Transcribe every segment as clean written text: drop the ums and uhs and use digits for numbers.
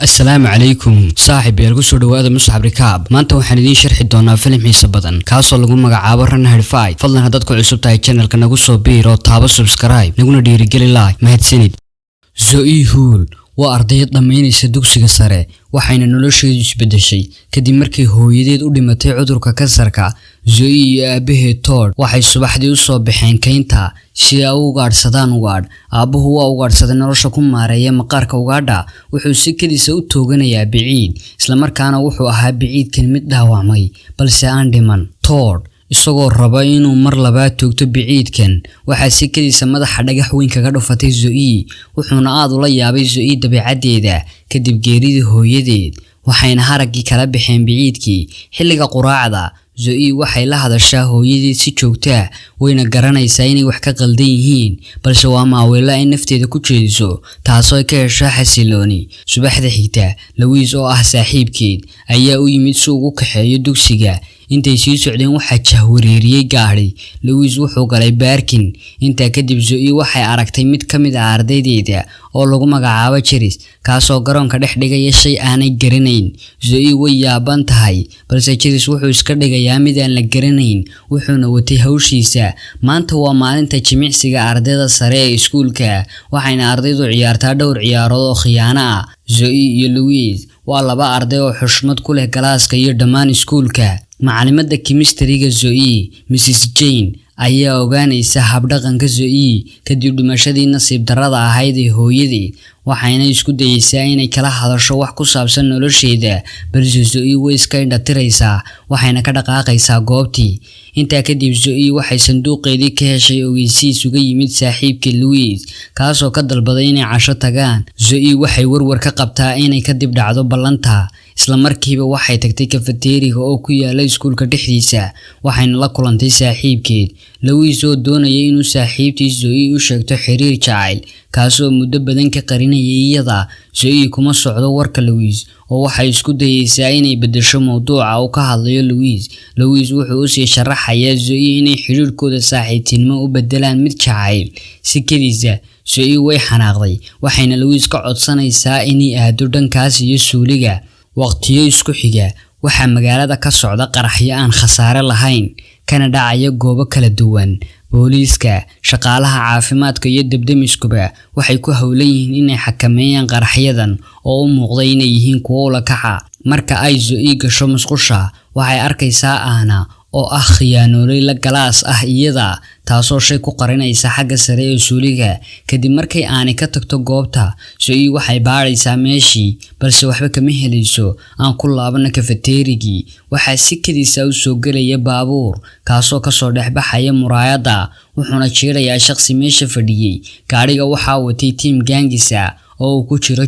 السلام عليكم صاحب يالكو soo dhawaada Muscab Rikaab maanta waxaan idin sharxi doonaa filim xiiso badan kaasoo lagu magacaabo Runner Fight fadlan hadad ku cusub tahay channelka nagu soo biiro taabo subscribe naguna dhiirigeli like mahadsanid Zoe Hull waa ardayad dhameynaysa dugsiga sare waxayna nolosheedu isbedeshay kadib markii hooyadeed u dhimatay cudurka kansarka Zoe iyo aabaheed Todd waxay subaxdii u soo baxeen keynta si ay u gaarsadaan ugaadh aabuhu waa u gaarsaday nolosha ku maareeya maqaarka ugaadha wuxuu si kaliisa u tooganayaa biciid isla markaana wuxuu ahaa biciidkan mid dhaawacmay balse aan dhiman Todd isagoo raba inuu mar labaad toogto biciidkan waxa si kaliisa madaxa dhagax weyn kaga dhufatay Zoe wuxuuna aad ula yaabay Zoe dabeecadeeda kadib geeridii hooyadeed waxayna haragii kala bixeen biciidkii xilliga quraacda Zoe waxay la hadashaa hooyadeed si joogto ah wayna garanaysaa inay wax ka qaldan yihiin balse waa maaweela ay nafteeda ku jeediso taasoo ay ka hesho xasilooni subaxda xigta Louise oo ah saaxiibkeed ayaa u yimid si uu ugu kaxeeyo dugsiga intay sii socdeen waxa jahwareeriyay gaari Louise wuxuu galay baarkin inta kadib Zoe waxay aragtay mid kamid ah ardaydeeda oo lagu magacaabo Chiris kaasoo garoonka dhex dhigaya shay aanay garanayn Zoe way yaaban tahay balse Chiris wuxuu iska dhigayaa mid aan la garanayn wuxuuna watay hawshiisa maanta waa maalinta jimicsiga ardayda sare ee iskuulka waxayna ardaydu ciyaartaa dhowr ciyaarood oo khiyaano ah Zoe iyo Louise waa laba arday oo xushmad ku leh galaaska iyo dhammaan iskuulka macallimada chemistry-ga Zoe Mrs Jane ayaa ogaanaysa habdhaqanka Zoe kadib dhimashadii nasiib darrada ahayd ee hooyadeed waxayna isku dayaysaa inay kala hadasho wax ku saabsan nolosheeda balse Zoe way iska indhatiraysaa waxayna ka dhaqaaqaysaa goobtii inta kadib Zoe waxay sanduuqeedii ka heshay ogeysiis uga yimid saaxiibkeed Louise kaasoo ka dalbaday inay casho tagaan Zoe waxay warwar ka qabtaa inay ka dib dhacdo ballanta isla markiiba waxay tagtay cafeteria oo ku yaala iskuulka dhexdiisa waxayna la kulantay saaxiibkeed Louise oo doonayay inuu saaxiibtiis Zoe u sheegto xiriir jacayl kaasoo muddo badan ka qarinayay iyada Zoe kuma socdo warka Louise oo waxay isku dayaysaa inay bedesho mowduuca uu ka hadlayo Louise wuxuu u sii sharaxayaa Zoe inay xiriirkooda saaxiibtinimo u bedelaan mid jacayl si kaliisa Zoe way xanaaqday waxayna Louise ka codsanaysaa inay aado dhankaas iyo suuliga waqtiyo isku xiga waxa magaalada ka socda qaraxyo aan khasaare lahayn kana dhacaya goobo kala duwan booliiska shaqaalaha caafimaadka iyo debdemiskuba waxay ku hawlan yihiin inay xakameeyaan qaraxyadan oo u muuqda inay yihiin kuwo la kaca marka ay Zoe gasho musqusha waxay arkaysaa Anna oo ah khiyaanoolay la galaas ah iyada taasoo shay ku qarinaysa xagga sare ee suuliga kadib markay aanay ka tagto goobta Zoe waxay baaraysaa meeshii balse waxba kama helayso aan ku laabana cafeteria-gii waxa si kaliisa u soo galaya baabuur kaasoo ka soo dhexbaxaya muraayada wuxuuna jiirayaa shakhsi meesha fadhiyay gaariga waxa watay team gangisa oo ku jiro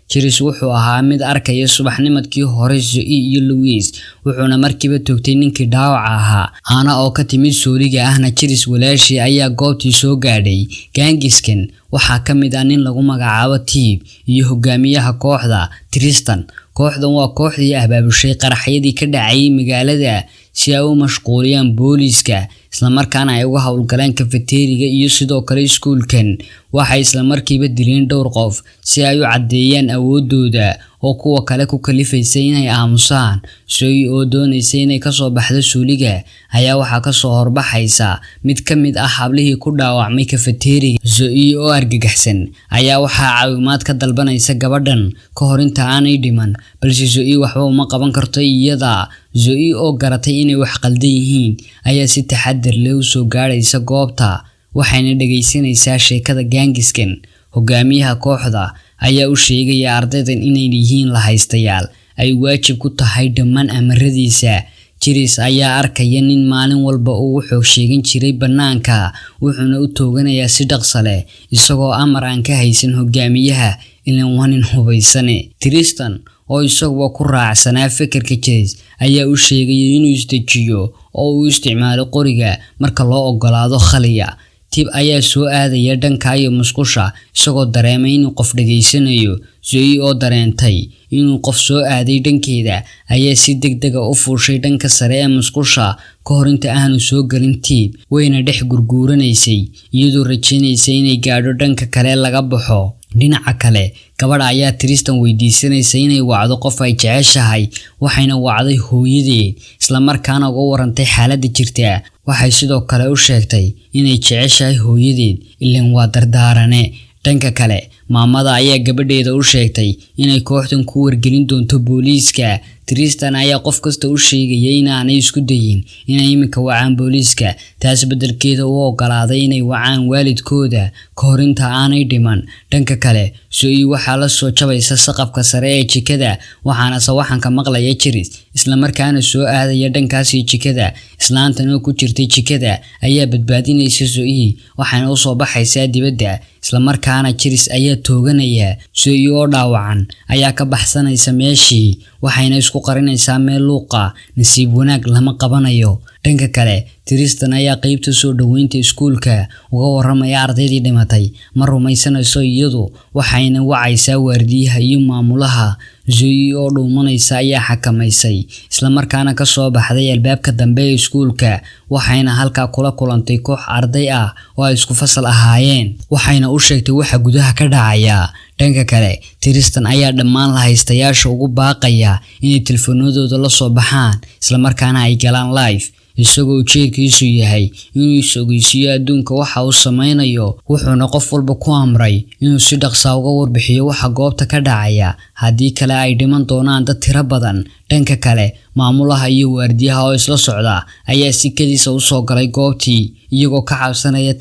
Chiris wuxuu ahaa mid arkaya subaxnimadkii hore Zoe iyo Louise wuxuuna markiiba toogtay ninkii dhaawaca ahaa Anna oo ka timid suuliga ahna Chiris walaashii ayaa goobtii soo gaadhay gangiskan waxaa kamid ah nin lagu magacaabo Tib iyo hogaamiyaha kooxda Tristan kooxdan waa kooxdii abaabushay qaraxyadii ka dhacay magaalada si ay u mashquuliyaan booliiska isla markaana ay uga hawlgalaan cafeteria iyo sidoo kale iskuulkan waxay isla markiiba dileen dhowr qof si ay u cadeeyaan awoodooda oo kuwa kale ku kalifaysa inay aamusaan Zoe oo doonaysa inay ka soo baxdo suuliga ayaa waxa ka soo horbaxaysa mid kamid ah hablihii ku dhaawacmay cafeteria Zoe oo argagaxsan ayaa waxa caawimaad ka dalbanaysa gabadhan ka hor inta aanay dhiman balse Zoe waxba uma qaban karto iyada Zoe oo garatay inay wax qaldan yihiin ayaa si taxaddar leh u soo gaaraysa goobta waxayna dhageysanaysaa sheekada gangiskan hogaamiyaha kooxda ayaa u sheegaya ardaydan inay yihiin la haystayaal ay waajib ku tahay dhammaan amaradiisa Chiris ayaa arkaya nin maalin walba uu xoog sheegan jiray banaanka wuxuuna u tooganayaa si dhaqso leh isagoo amar aan ka haysan hogaamiyaha ilaan wanin hubaysane Tristan oo isagoo ku raacsanaa fikirka Chiris ayaa u sheegay inuu istajiyo oo uu isticmaalo qoriga marka loo ogolaado khaliya Tib ayaa soo aadaya dhanka iyo musqusha isagoo dareemay inuu qof dhageysanayo Zoe oo dareentay inuu qof soo aaday dhankeeda ayaa si degdeg ah u fuushay dhanka sare ee musqusha hor inta aanu soo galin tiib wayna dhex gurguuranaysay iyadoo rajaynaysay inay gaadho dhanka kale laga baxo. dhinaca kale gabadha ayaa Tristan weydiisanaysa inay wacdo qof ay jeceshahay, waxayna wacday hooyadeed isla markaana uga warantay xaaladda jirta. waxay sidoo kale u sheegtay inay jeceshahay hooyadeed ilaan waa dardaarane. dhanka kale maamada ayaa gabadheeda u sheegtay inay kooxdan ku wargelin doonto booliiska. Tristan ayaa qof kasta u sheegay inaanay isku dayin inay iminka wacaan booliiska, taas beddelkeeda u ogolaaday inay wacaan waalidkooda ka hor inta aanay dhiman. dhanka kale Zoe waxaa la soo jabaysa saqafka sare ee jikada, waxaana sawaxanka maqlaya Chris isla markaana soo aadaya dhankaasi jikada. islaantan oo ku jirtay jikada ayaa badbaadinaysa Zoe, waxaana u soo baxaysaa dibadda isla markaana Chris ayaa tooganaya. Zoe oo dhaawacan ayaa ka baxsanaysa meeshii, waxayna isku qarinaysaa meel luuqa. nasiib wanaag lama qabanayo. dhanka kale Tristan ayaa qaybta soo dhaweynta iskuulka uga waramaya ardaydii dhimatay. ma rumaysanayso iyadu, waxayna wacaysaa waardiyaha iyo maamulaha. Zoe oo dhuumanaysa ayaa xakamaysay isla markaana ka soo baxday albaabka dambe ee iskuulka, waxayna halkaa kula kulantay koox arday ah oo ay isku fasal ahaayeen, waxayna u sheegtay waxa gudaha ka dhacaya. dhanka kale Tristan ayaa dhammaan la haystayaasha ugu baaqaya inay telefoonadooda la soo baxaan isla markaana ay galaan live, isagoo ujeedkiisu yahay inuu isogeysiiyo adduunka waxa uu sameynayo. wuxuuna qof walba ku amray inuu si dhaqso uga warbixiyo waxa goobta ka dhacaya, haddii kale ay dhiman doonaan dad tiro badan. dhanka kale maamulaha iyo waardiyaha oo isla socda ayaa si kadiisa u soo galay goobtii iyagoo ka cabsanaya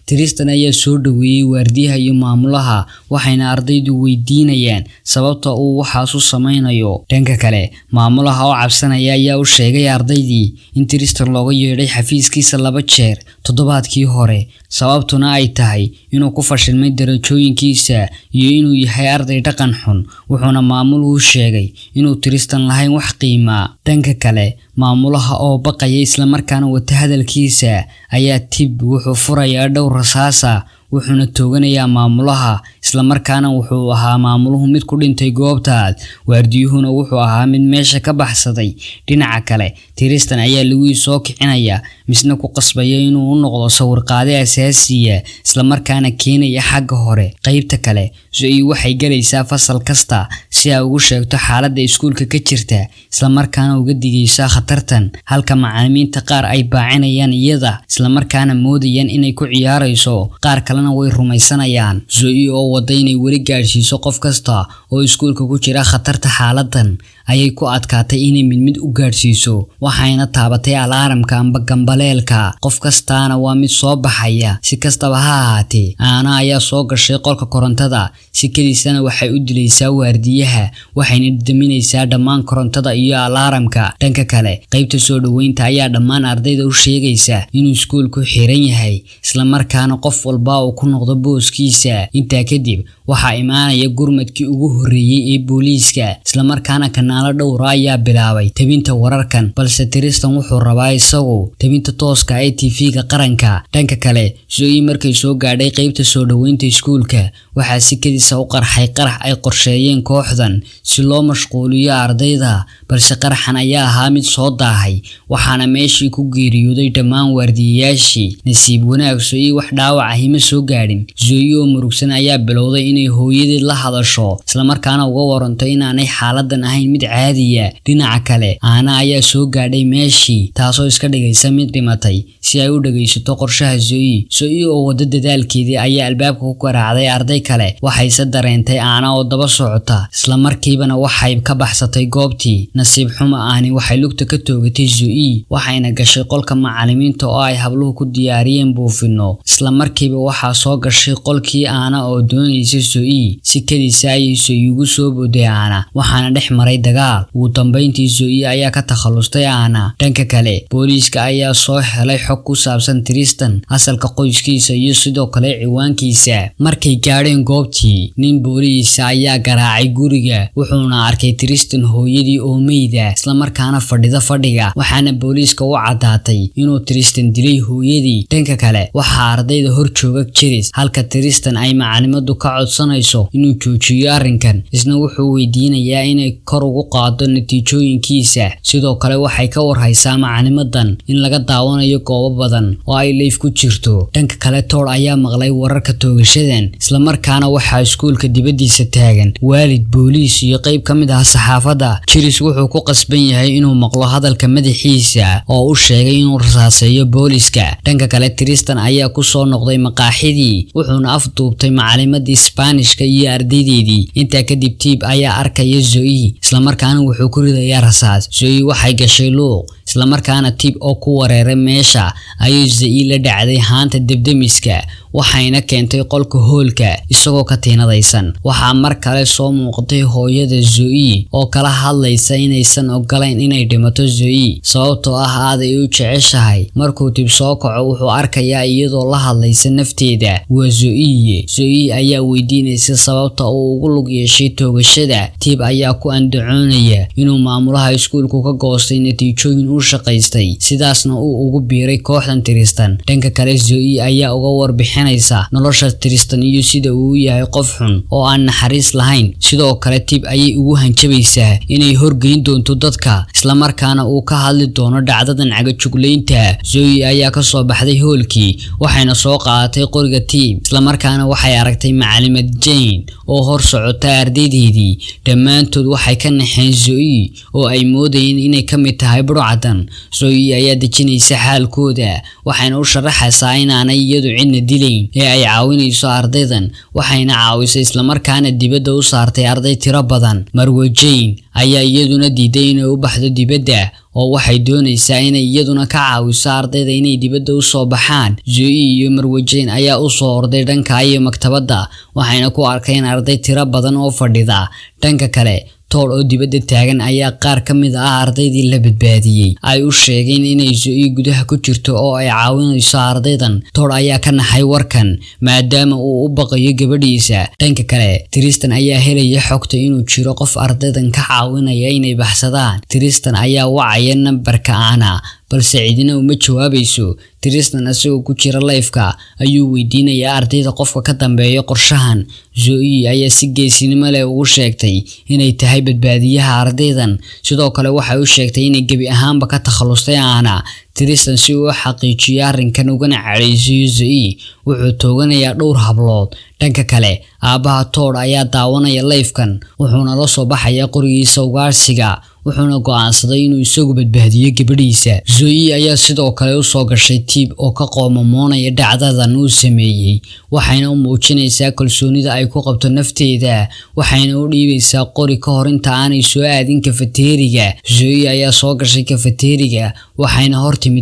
Tristan ayaa soo dhaweeyay waardiyaha iyo maamulaha, waxayna ardaydu weydiinayaan sababta uu waxaas u sameynayo. dhanka kale maamulaha oo cabsanaya ayaa u sheegay ardaydii in Tristan looga yeedhay xafiiskiisa 2 jeer toddobaadkii hore, sababtuna ay tahay inuu ku fashilmay darajooyinkiisa iyo inuu yahay arday dhaqan xun. wuxuuna maamuluhu sheegay inuu Tristan lahayn wax qiima. dhanka kale maamulaha oo baqaya isla markaana wata hadalkiisa ayaa tib wuxuu furayaa dhowr rasaasa, wuxuuna tooganayaa maamulaha isla markaana wuxuu ahaa maamuluhu mid ku dhintay goobtaas, waardiyuhuna wuxuu ahaa mid meesha ka baxsaday. dhinaca kale Tristan ayaa lagu soo kicinaya misna ku qasbaya inuu u noqdo sawirqaade asaasiya isla markaana keenaya xagga hore. qaybta kale Zoe waxay galaysaa fasal kasta si ay ugu sheegto xaaladda iskuulka ka jirta isla markaana uga digaysa khatartan, halka macallimiinta qaar ay baacinayaan iyada isla markaana moodayaan inay ku ciyaarayso, qaar kalena way rumaysanayaan. Zoe oo wada inay weli gaarsiiso qof kasta oo iskuulka ku jira khatarta xaaladan ayay ku adkaatay inay mid u gaarsiiso, waxayna taabatay alaaramka amba gambaleelka. qof kastaana waa mid soo baxaya. si kastaba ha ahaatee Anna ayaa soo gashay qolka korontada, si kaliisana waxay u dilaysaa waardiyaha, waxayna daminaysaa dhammaan korontada iyo alaaramka. dhanka kale qaybta soo dhaweynta ayaa dhammaan ardayda u sheegaysa inuu iskuulku xiran yahay isla markaana qof walba uu ku noqdo booskiisa. intaa kadib waxaa imaanaya gurmadkii ugu horeeyay ee booliiska, isla markaana kanaalo dhowr ayaa bilaabay tabinta wararkan, balse Tristan wuxuu rabaa isagu tabinta tooska ee TV-ga qaranka. dhanka kale Zoe markay soo gaadhay qaybta soo dhaweynta iskuulka, waxaa si kadiisa u qarxay qarax ay qorsheeyeen kooxdan si loo mashquuliyo ardayda, balse qaraxan ayaa ahaa mid soo daahay, waxaana meeshii ku geeriyooday dhammaan waardiyayaashii. nasiib wanaag Zoe wax dhaawac ah ma soo gaadhin. Zoe oo murugsan ayaa bilowday inay hooyadeed la hadasho isla markaana uga waranto inaanay xaaladan ahayn mid caadiya. dhinaca kale Anna ayaa soo gaadhay meeshii, taasoo iska dhigaysa mid dhimatay si ay u dhageysato qorshaha Zoe. oo wada dadaalkeedii ayaa albaabka ku garaacday arday kale, waxayse dareentay Anna oo daba socota, isla markiibana waxay ka baxsatay goobtii. nasiib xumo ahni waxay lugta ka toogatay Zoe, waxayna gashay qolka macallimiinta oo ay habluhu ku diyaariyeen buufino. isla markiiba waxaa soo gashay qolkii Anna oo doonaysa Zoe, si kadiisa ayay Zoe ugu soo booday Anna, waxaana dhex maray dagaal. ugu dambeyntii Zoe ayaa ka takhalustay Anna. dhanka kale booliiska ayaa soo helay xog ku saabsan Tristan, asalka qoyskiisa iyo sidoo kale ciwaankiisa. markay gaadheen goobtii aroortii nin booliis ayaa garaacay guriga wuxuuna arkay Tristan hooyadii oo meeyda isla markaana fadhida fadhiga waxaana booliiska u cadaatay inuu Tristan dilay hooyadii. dhanka kale waxa ardayda hor jooga Chiris halka Tristan ay macalimadu ka codsanayso inuu joojiyo arrinkan isna wuxuu weydiinayaa inay kor ugu qaado natiijooyinkiisa. sidoo kale waxay ka warhaysaa macalimadan in laga daawanayo goobo badan oo ay leef ku jirto. dhanka kale Todd ayaa maqlay wararka toogashadan isla markaana waxa iskuulka dibadiisa taagan waalid booliis iyo qayb kamid ah saxaafadda. Chiris wuxuu ku qasban yahay inuu maqlo hadalka madaxiisa oo uu sheegay inuu rasaasayo booliiska. dhanka kale Tristan ayaa ku soo noqday maqaaxidii wuxuuna afduubtay macalimadii Isbaanishka iyo ardaydeedii. intaa kadib Tib ayaa arkaya Zoe isla markaana wuxuu ku ridayaa rasaas. Zoe waxay gashay luuq isla markaana Tib oo ku wareeray meesha ayay Zoe la dhacday haanta debdemiska waxayna keentay qolka hoolka isagoo ka tiinadaysan. waxaa mar kale soo muuqday hooyada Zoe oo kala hadlaysa inaysan ogolayn inay dhimato Zoe sababtoo ah aad ay u jeceshahay. markuu Tib soo kaco wuxuu arkayaa iyadoo la hadlaysa nafteeda waa Zoe. Zoe ayaa weydiinaysa sababta uu ugu lug yeeshay toogashada. Tib ayaa ku andacoonaya inuu maamulaha iskuulku ka goostay natiijooyin uu shaqaystay sidaasna uu ugu biiray kooxdan Tristan. dhanka kale Zoe ayaa uga warbixinaysa nolosha Tristan iyo sida uu yahay qof xun oo aan naxariis lahayn. sidoo kale Tib ayay ugu hanjabaysaa inay horgeyn doonto dadka isla markaana uu ka hadli doono dhacdadan cagajugleynta. Zoe ayaa ka soo baxday hoolkii waxayna soo qaadatay qoriga Tib isla markaana waxay aragtay macalimad Jane oo hor socota ardaydeedii. dhammaantood waxay ka naxeen Zoe oo ay moodayeen inay ka mid tahay burcadan. Zoe ayaa dejinaysa xaalkooda waxayna u sharaxaysaa inaanay iyadu cidna dilayn ee ay caawinayso ardaydan waxayna caawisay isla markaana dibadda u saartay arday tiro badan. Marwo Jane ayaa iyaduna diiday inay u baxdo dibadda oo waxay doonaysaa inay iyaduna ka caawiso ardayda inay dibadda u soo baxaan. Zoe iyo Marwo Jane ayaa u soo orday dhanka iyo maktabadda waxayna ku arkeen arday tiro badan oo fadhida. dhanka kale Todd oo dibadda taagan ayaa qaar ka mid ah ardaydii la badbaadiyay ay u sheegeen inay Zoe gudaha ku jirto oo ay caawinayso ardaydan. Todd ayaa ka naxay warkan maadaama uu u baqayo gabadhiisa. dhanka kale Tristan ayaa helaya xogta inuu jiro qof ardaydan ka caawinaya inay baxsadaan. Tristan ayaa wacaya nambarka Anna balse cidina uma jawaabayso. Tristan asagoo ku jira live-ka ayuu weydiinayaa ardayda qofka ka dambeeya qorshahan. Zoe ayaa si geesinimo leh ugu sheegtay inay tahay badbaadiyaha ardaydan. sidoo kale waxay u sheegtay inay gebi ahaanba ka takhalustay Anna. Tristan si uu xaqiijiyo arrinkan ugana cadhaysiyo Zoe wuxuu tooganayaa dhowr hablood. dhanka kale aabaha Todd ayaa daawanaya live-kan wuxuuna la soo baxayaa qorigiisa ugaarsiga wuxuuna go'aansaday inuu isagu badbaadiyo gabadhiisa. Zoe ayaa sidoo kale u soo gashay Tib oo ka qoomamoonaya dhacdadan uu sameeyay waxayna u muujinaysaa kalsoonida ay ku qabto nafteeda waxayna u dhiibaysaa qori ka hor inta aanay soo aadin kafeteriga. Zoe ayaa soo gashay kafeteriga waxayna hortimi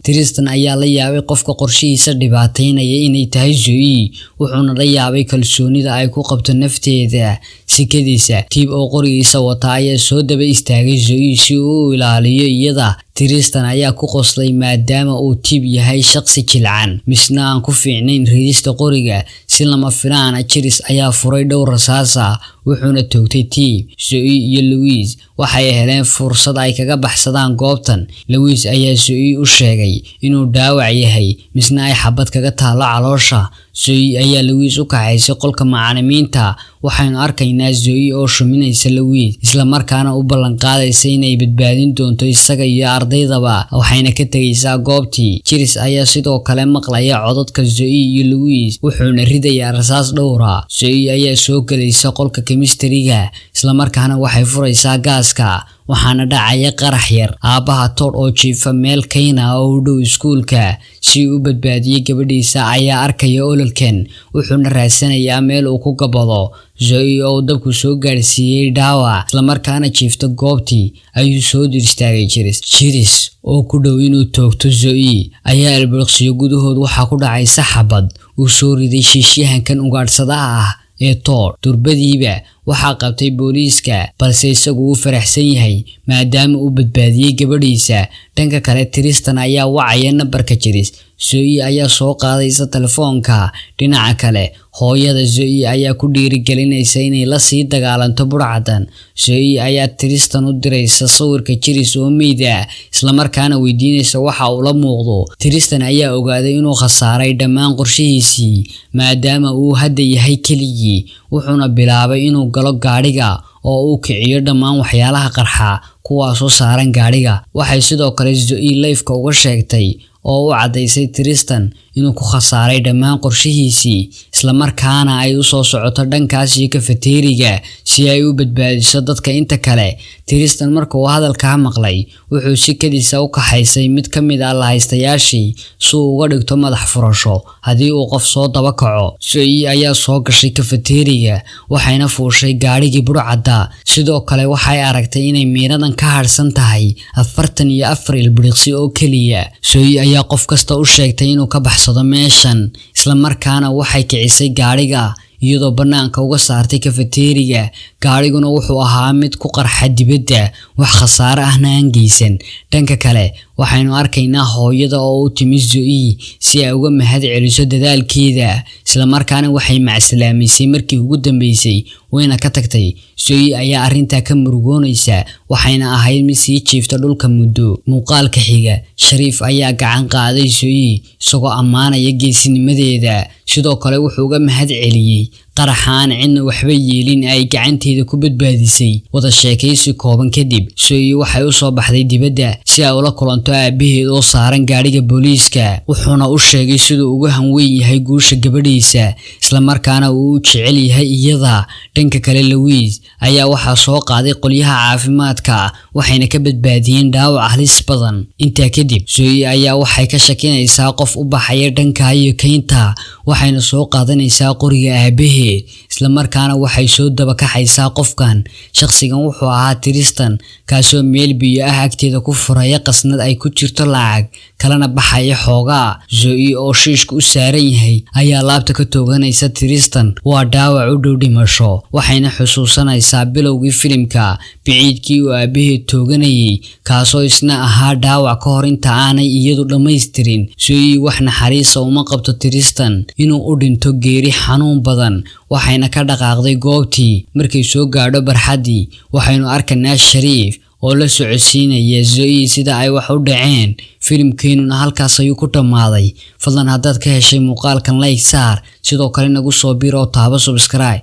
Tristan ayaa la yaabay qofka qorshihiisa dhibaataynaya inay tahay Zoe wuxuuna la yaabay kalsoonida ay ku qabto nafteeda. sikadiisa Tib oo qorigiisa wata ayaa soo daba istaagay Zoe si uu u ilaaliyo iyada. Tristan ayaa ku qoslay maadaama uu Tib yahay shaqsi jilcan misna aan ku fiicnayn ridista qoriga. si lama filaan ah Chiris ayaa furay dhowr rasaas wuxuuna toogtay Tib. Zoe iyo Louise waxay heleen fursad ay kaga baxsadaan goobtan. Louise ayaa Zoe u sheegay inuu dhaawac yahay misna ay xabad kaga taalo caloosha. Zoe ayaa Louise u kaxaysay qolka macallimiinta waxaynu arkaynaa Zoe oo shuminaysa Louise isla markaana u ballan qaadaysa inay badbaadin doonto isaga iyo ardaydaba waxayna ka tagaysaa goobtii. Chiris ayaa sidoo kale maqlaya codadka Zoe iyo Louise wuxuuna ridayaa rasaas dhowra. Zoe ayaa soo galaysa qolka chemistry-ga isla markaana waxay furaysaa gaaska waxaana dhacaya qarax yar. aabaha Todd oo jiifa meel kayna oo u dhow iskuulka si uu badbaadiyo gabadhiisa ayaa arkaya ololkan wuxuuna raadsanayaa meel uu ku gabado. Zoe oo dabku soo gaarsiiyay dhaawac isla markaana jiifta goobtii ayuu soo diristaagay Chiris oo ku dhow inuu toogto Zoe ayaa albaaqsiyo gudahood waxa ku dhacay saxabad uu soo riday shiishyahankan ugaadhsadaha ee Todd. durbadiiba waxaa qabtay booliiska balse isagu uu faraxsan yahay maadaama uu badbaadiyay gabadhiisa. dhanka kale Tristan ayaa wacaya nambarka Chiris. Zoe ayaa soo qaadaysa telefoonka. dhinaca kale hooyada Zoe ayaa ku dhiirigelinaysa inay la sii dagaalanto burcadan. Zoe ayaa Tristan u diraysa sawirka jiris oo meyd ah isla markaana weydiinaysa waxa uu la muuqdo. Tristan ayaa ogaaday inuu khasaaray dhammaan qorshihiisii maadaama uu hadda yahay keligii, wuxuuna bilaabay inuu galo gaadhiga oo uu kiciyo dhammaan waxyaalaha qarxa kuwaasoo saaran gaadhiga. Waxay sidoo kale Zoe live-ka uga sheegtay oo u cadaysay Tristan inuu ku khasaaray dhammaan qorshihiisii isla markaana ay u soo socoto dhankaas iyo kafeteriga si ay u badbaadiso dadka inta kale. Tristan marka uu hadalka maqlay wuxuu si kadis ah u kaxaysay mid ka mid ah lahaystayaashii si uu uga dhigto madax furasho haddii uu qof soo daba kaco. Zoe ayaa soo gashay kafeteriga waxayna fuushay gaadhigii burcadda. Sidoo kale waxay aragtay inay miiradan ka harsan tahay 44 ilbiriqsi oo keliya. Zoe ayaa qof kasta u sheegtay inuu ka baxsado meeshan isla markaana waxay kicisay gaadhiga iyadoo banaanka uga saartay kafeteriga. Gaadhiguna wuxuu ahaa mid ku qarxa dibadda, wax khasaare ahna aan geysan. Dhanka kale waxaynu arkaynaa hooyada oo u timid Zoe si ay uga mahad celiso dadaalkeeda isla markaana waxay macsalaameysay markii ugu dambeysay wayna ka tagtay. Zoe ayaa arrinta ka murugoonaysa waxayna ahayd mid sii jiifta dhulka muddo. Muuqaalka xiga Shariif ayaa gacan qaaday Zoe isagoo ammaanaya geesinimadeeda. Sidoo kale wuxuu uga mahad celiyay qaraxaan cidna waxba yeelin ay gacanteeda ku badbaadisay. Wada sheekaysi kooban kadib Zoe waxay u soo baxday dibadda si ay ula kulanto aabaheed oo saaran gaadhiga booliiska, wuxuuna u sheegay siduu uga hanweyn yahay guusha gabadhiisa isla markaana uu u jecel yahay iyada. Dhanka kale Louise ayaa waxaa soo qaaday qolyaha caafimaadka waxayna ka badbaadiyeen dhaawac halis badan. Intaa kadib Zoe ayaa waxay ka shakinaysaa qof u baxaya dhanka iyo keynta waxayna soo qaadanaysaa qoriga aabaheed isla markaana waxay soo daba kaxaysaa qofkan. Shakhsigan wuxuu ahaa Tristan kaasoo meel biyo ah agteeda ku furaya qasnad ay ku jirto lacag kalena baxaya xoogaa. Zoe oo shiishka u saaran yahay ayaa laabta ka tooganaysa Tristan waa dhaawac u dhow dhimasho waxayna xusuusanaysaa bilowgii filimka biciidkii uu aabaheed tooganayay kaasoo isna ahaa dhaawac ka hor inta aanay iyadu dhammaystirin. Zoe wax naxariisa uma qabto Tristan inuu u dhinto geeri xanuun badan waxayna ka dhaqaaqday goobtii. Markay soo gaadho barxadii waxaynu arkaynaa Shariif oo la socodsiinaya Zoe sida ay wax u dhaceen. Filimkeenuna halkaas ayuu ku dhamaaday. Fadlan haddaad ka heshay muuqaalkan like saar sidoo kale nagu soo biir oo taabo subscribe.